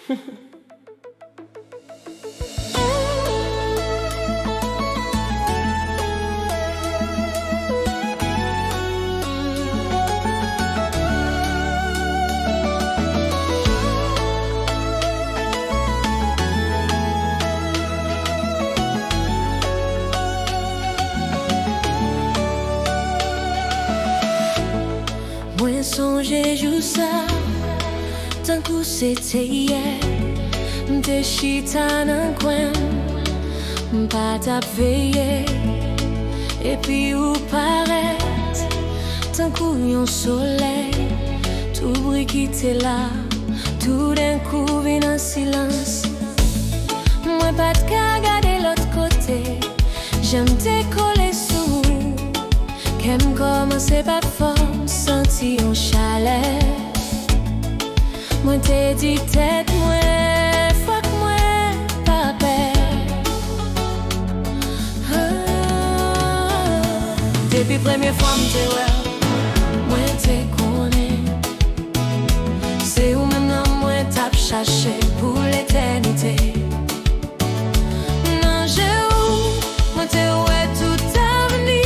Mwen sonje jou sa, tan kou sete hier. Mte chita nan kwen, mpa tap veye. Epi ou paret, tan kou yon soleil. Tout bruit qui te la, tout d'un coup vin en silence. Mwen pat ka gade l'autre côté, j'aime te coller sous. Kem komanse pat form, senti yon chaleur. Mwen te di tèt mwen, fok mwen pa peur. Depi premye fwa mte wè, mwen te konen. Se ou men nan mwen tap chache pou l'éternité. Nan je ou, mwen te wè tout avenir.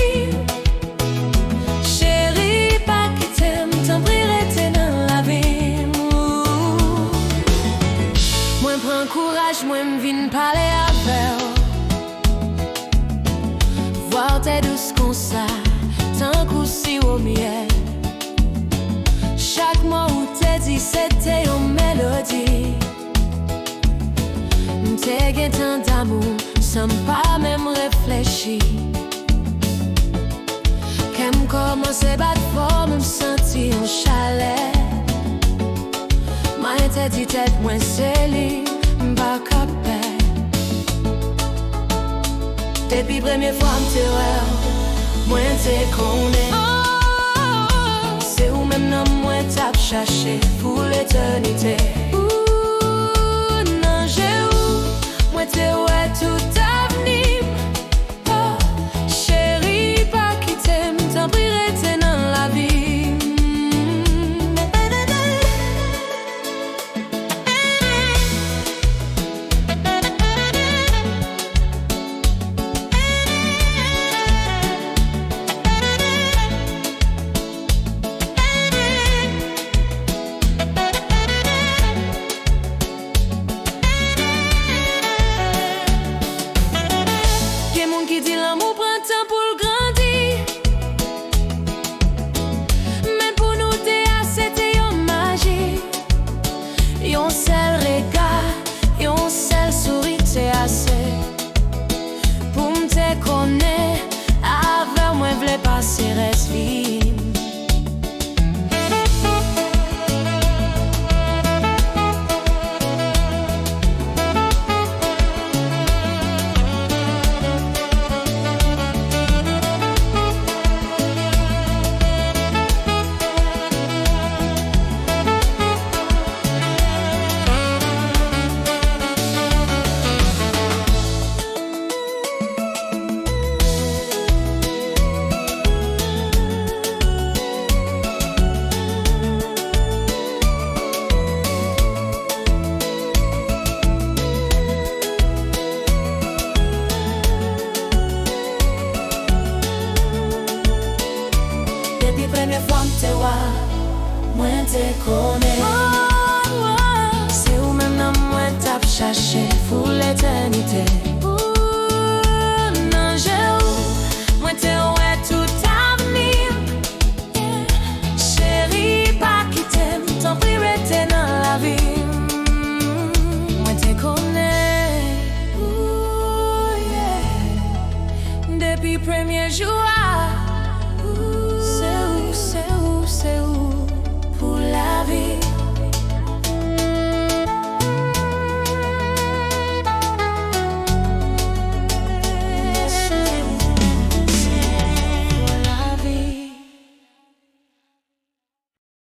Courage, moi m'vin parler avec. Voir tes douces comme ça, tant coup si au miel. Chaque mot où t'es dit c'était une mélodie. M'te gen tant d'amour, sans pas même réfléchir. Qu'aime commence battre fort, me sentir en chaleur. Ma tête dit tête, moi c'est lui. M'pa kapè. Depi premye fwa mte wè, mwen te konen. Se ou men nan mwen tap chache pou l'éternité. Nan je ou, mwen te wè tout avenir. Chéri, pa kitem, tan pri rete nan la vie. Qui dit l'amour prend temps pour le grandir. Mais pour nous c'était une magie. Yon seul regard, yon seul sourire c'est assez. Pour m'te connaître, avec moi v'lait passer reste vie. Premye fwa mte wè, mwen te konen. Se ou men nan mwen tap chache pou l'éternité. Nan je ou, mwen te wè tout avenir. Chéri, pa kitem, tan pri rete nan la vie. Mwen te konen. Depi premye jou